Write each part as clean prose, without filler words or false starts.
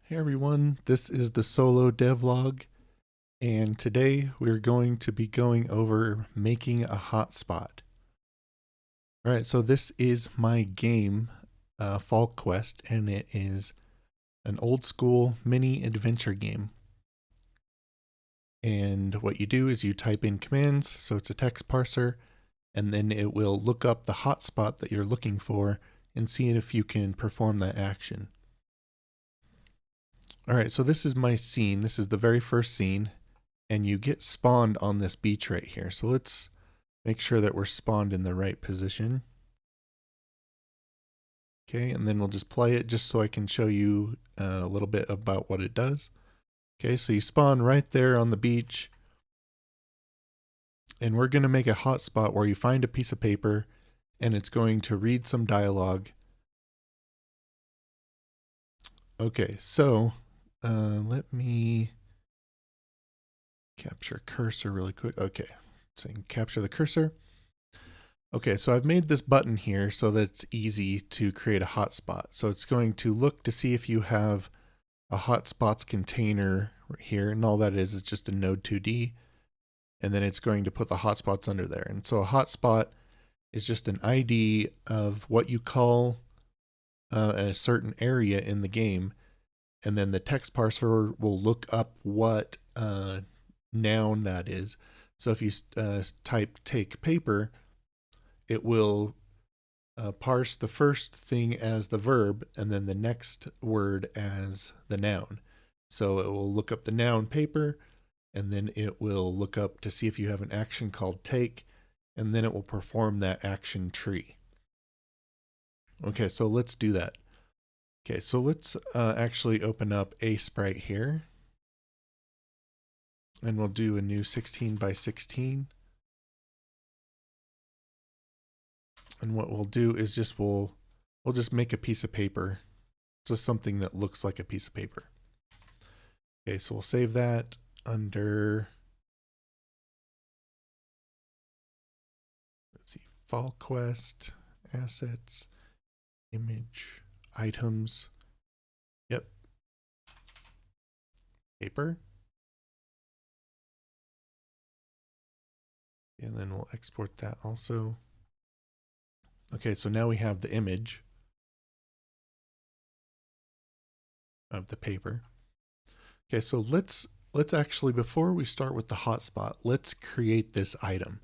Hey everyone, this is the solo devlog, and today we're going to be going over making a hotspot. Alright, so this is my game, Fall Quest, and it is an old school mini adventure game. And what you do is you type in commands, so it's a text parser, and then it will look up the hotspot that you're looking for and see if you can perform that action. Alright, so this is my scene. This is the very first scene. And you get spawned on this beach right here. So let's make sure that we're spawned in the right position. Okay, and then we'll just play it just so I can show you a little bit about what it does. Okay, so you spawn right there on the beach. And we're going to make a hotspot where you find a piece of paper and it's going to read some dialogue. Okay, so let me capture cursor really quick. Okay, so you can capture the cursor. Okay, so I've made this button here so that it's easy to create a hotspot. So it's going to look to see if you have a hotspots container here, and all that is just a node 2D, and then it's going to put the hotspots under there. And so a hotspot is just an ID of what you call a certain area in the game, and then the text parser will look up what noun that is. So if you type take paper, it will parse the first thing as the verb and then the next word as the noun. So it will look up the noun paper, and then it will look up to see if you have an action called take, and then it will perform that action tree. Okay, so let's do that. Okay, so let's actually open up a sprite here, and we'll do a new 16 by 16. And what we'll do is we'll just make a piece of paper, just something that looks like a piece of paper. Okay, so we'll save that under, let's see, Fall Quest, Assets, Image, Items. Yep. Paper. And then we'll export that also. Okay, so now we have the image of the paper. Okay, so let's actually, before we start with the hotspot, let's create this item.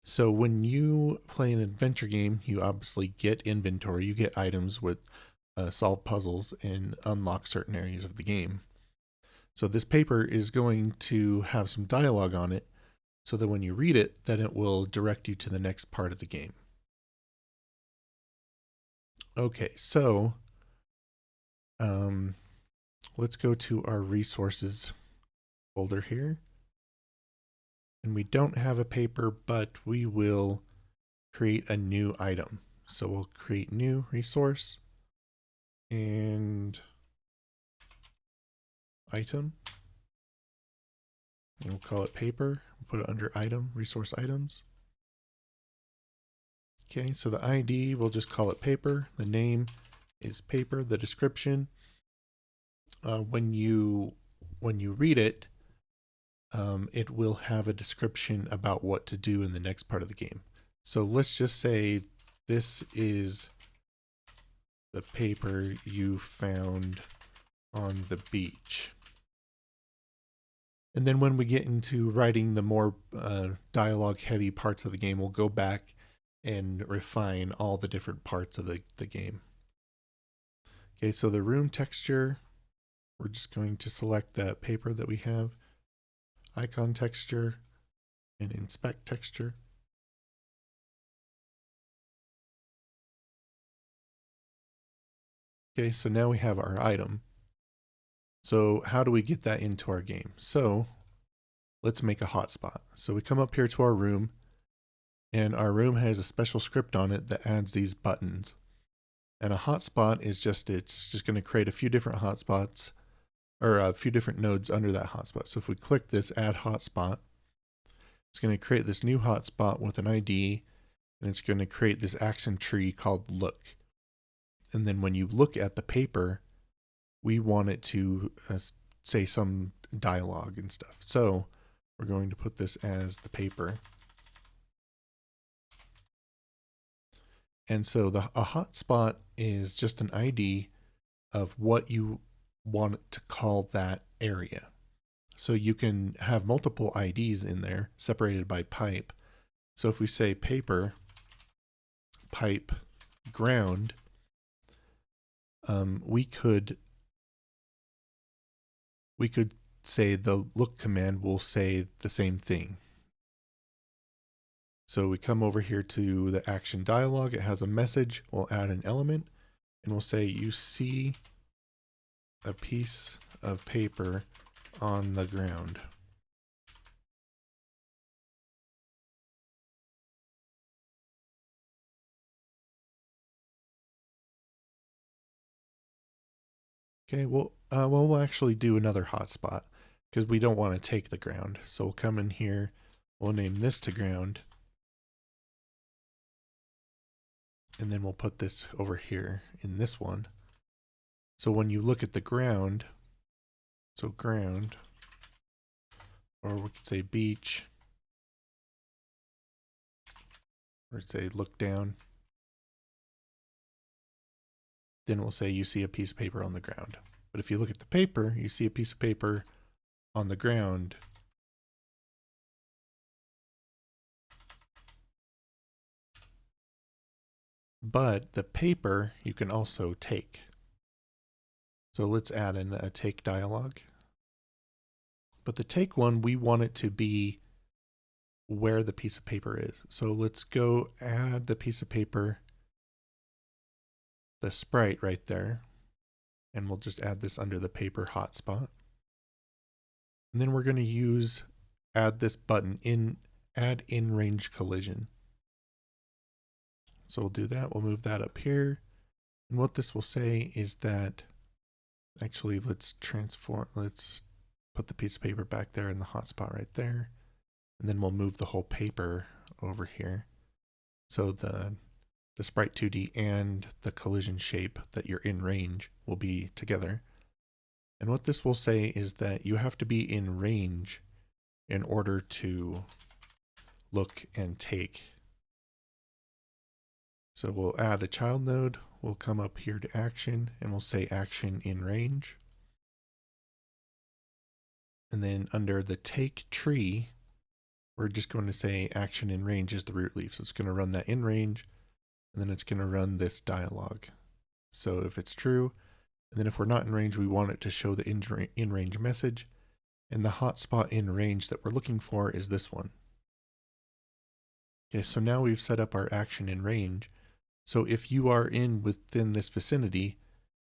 So when you play an adventure game, you obviously get inventory, you get items with solve puzzles and unlock certain areas of the game. So this paper is going to have some dialogue on it, so that when you read it, then it will direct you to the next part of the game. Okay, so let's go to our resources folder here. And we don't have a paper, but we will create a new item. So we'll create new resource and item. And we'll call it paper. We'll put it under item, resource items. Okay, so the ID, we'll just call it paper. The name is paper. The description, when you read it, it will have a description about what to do in the next part of the game. So let's just say this is the paper you found on the beach. And then when we get into writing the more dialogue heavy parts of the game, we'll go back and refine all the different parts of the game. Okay, so the room texture, we're just going to select that paper that we have, icon texture, and inspect texture. Okay, so now we have our item. So how do we get that into our game? So let's make a hotspot. So we come up here to our room, and our room has a special script on it that adds these buttons. And a hotspot is it's just going to create a few different hotspots, or a few different nodes under that hotspot. So if we click this add hotspot, it's going to create this new hotspot with an ID, and it's going to create this action tree called look. And then when you look at the paper, we want it to say some dialogue and stuff. So we're going to put this as the paper. And so a hotspot is just an ID of what you want to call that area. So you can have multiple IDs in there separated by pipe. So if we say paper, pipe, ground, we could say the look command will say the same thing. So we come over here to the action dialog. It has a message. We'll add an element and we'll say you see a piece of paper on the ground. Okay, well, we'll actually do another hotspot because we don't want to take the ground. So we'll come in here, we'll name this to ground, and then we'll put this over here in this one. So when you look at the ground, so ground, or we could say beach, or say look down, then we'll say you see a piece of paper on the ground. But if you look at the paper, you see a piece of paper on the ground. But the paper you can also take. So let's add in a take dialog. But the take one, we want it to be where the piece of paper is. So let's go add the piece of paper, the sprite right there. And we'll just add this under the paper hotspot. And then we're going to add this button add in range collision. So we'll do that. We'll move that up here. And what this will say is that, actually let's put the piece of paper back there in the hotspot right there. And then we'll move the whole paper over here. So the sprite 2D and the collision shape that you're in range will be together. And what this will say is that you have to be in range in order to look and take. So we'll add a child node. We'll come up here to action and we'll say action in range. And then under the take tree, we're just going to say action in range is the root leaf. So it's going to run that in range, and then it's going to run this dialog. So if it's true, and then if we're not in range, we want it to show the in range message. And the hotspot in range that we're looking for is this one. Okay, so now we've set up our action in range. So if you are within this vicinity,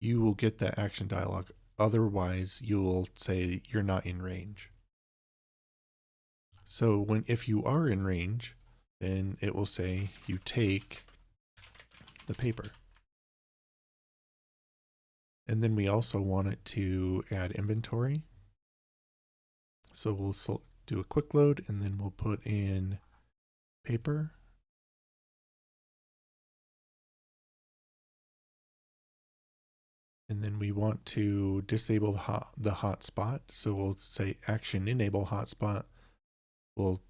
you will get that action dialog. Otherwise, you will say you're not in range. So if you are in range, then it will say you take the paper. And then we also want it to add inventory. So we'll do a quick load and then we'll put in paper. And then we want to disable the hotspot. So we'll say action enable hotspot. We'll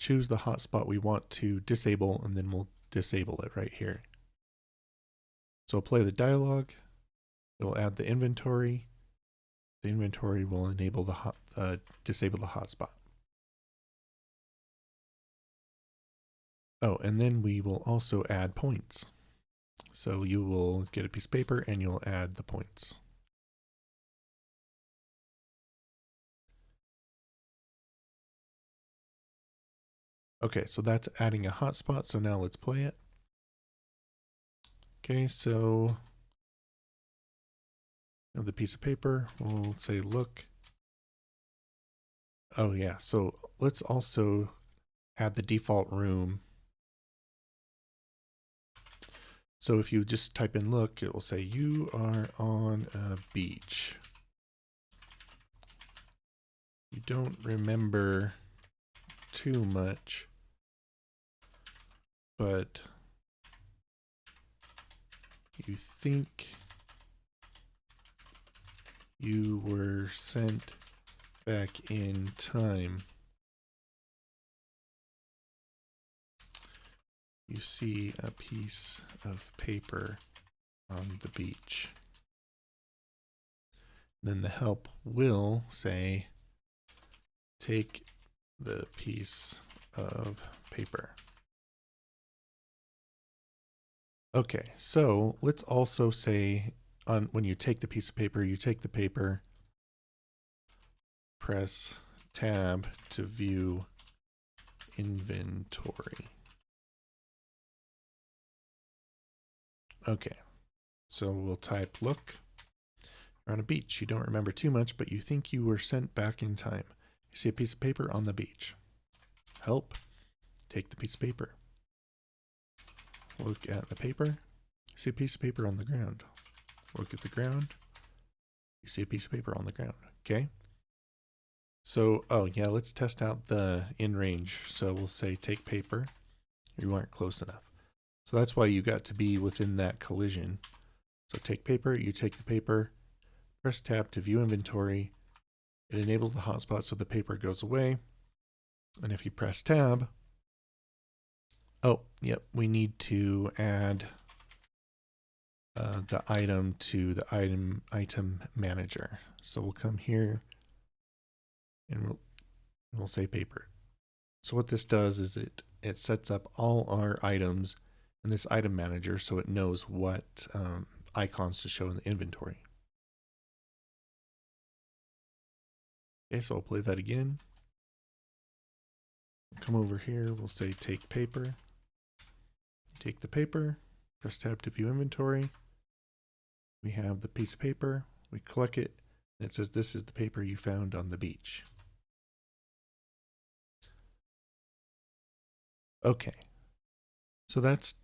choose the hotspot we want to disable, and then we'll disable it right here. So play the dialog. It will add the inventory. The inventory will enable disable the hotspot. Oh, and then we will also add points. So you will get a piece of paper and you'll add the points. Okay, so that's adding a hotspot. So now let's play it. Okay, so the piece of paper, we'll say look. Oh yeah, so let's also add the default room. So if you just type in look, it will say you are on a beach. You don't remember too much, but you think you were sent back in time. You see a piece of paper on the beach. Then the help will say, take the piece of paper. Okay, so let's also say when you take the piece of paper, you take the paper, press tab to view inventory. Okay, so we'll type look. You're on a beach. You don't remember too much, but you think you were sent back in time. You see a piece of paper on the beach. Help. Take the piece of paper. Look at the paper. You see a piece of paper on the ground. Look at the ground. You see a piece of paper on the ground. Okay. So, oh yeah, let's test out the in range. So we'll say take paper. You aren't close enough. So that's why you got to be within that collision. So take paper, you take the paper, press tab to view inventory. It enables the hotspot so the paper goes away. And if you press tab, oh, yep, we need to add the item to the item manager. So we'll come here and we'll say paper. So what this does is it sets up all our items in this item manager so it knows what icons to show in the inventory. Okay, so I'll play that again. Come over here, we'll say take paper. Take the paper, press tab to view inventory. We have the piece of paper, we click it, and it says this is the paper you found on the beach. Okay, so that's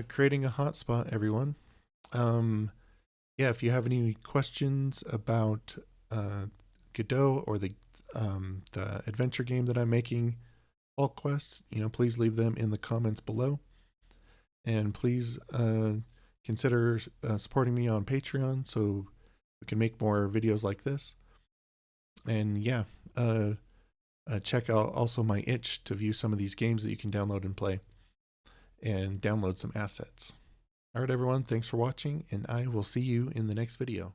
creating a hotspot, everyone. Yeah, if you have any questions about Godot or the adventure game that I'm making, Alt Quest, please leave them in the comments below. And please consider supporting me on Patreon so we can make more videos like this. And yeah, check out also my itch to view some of these games that you can download and play and download some assets. All right, everyone, thanks for watching, and I will see you in the next video.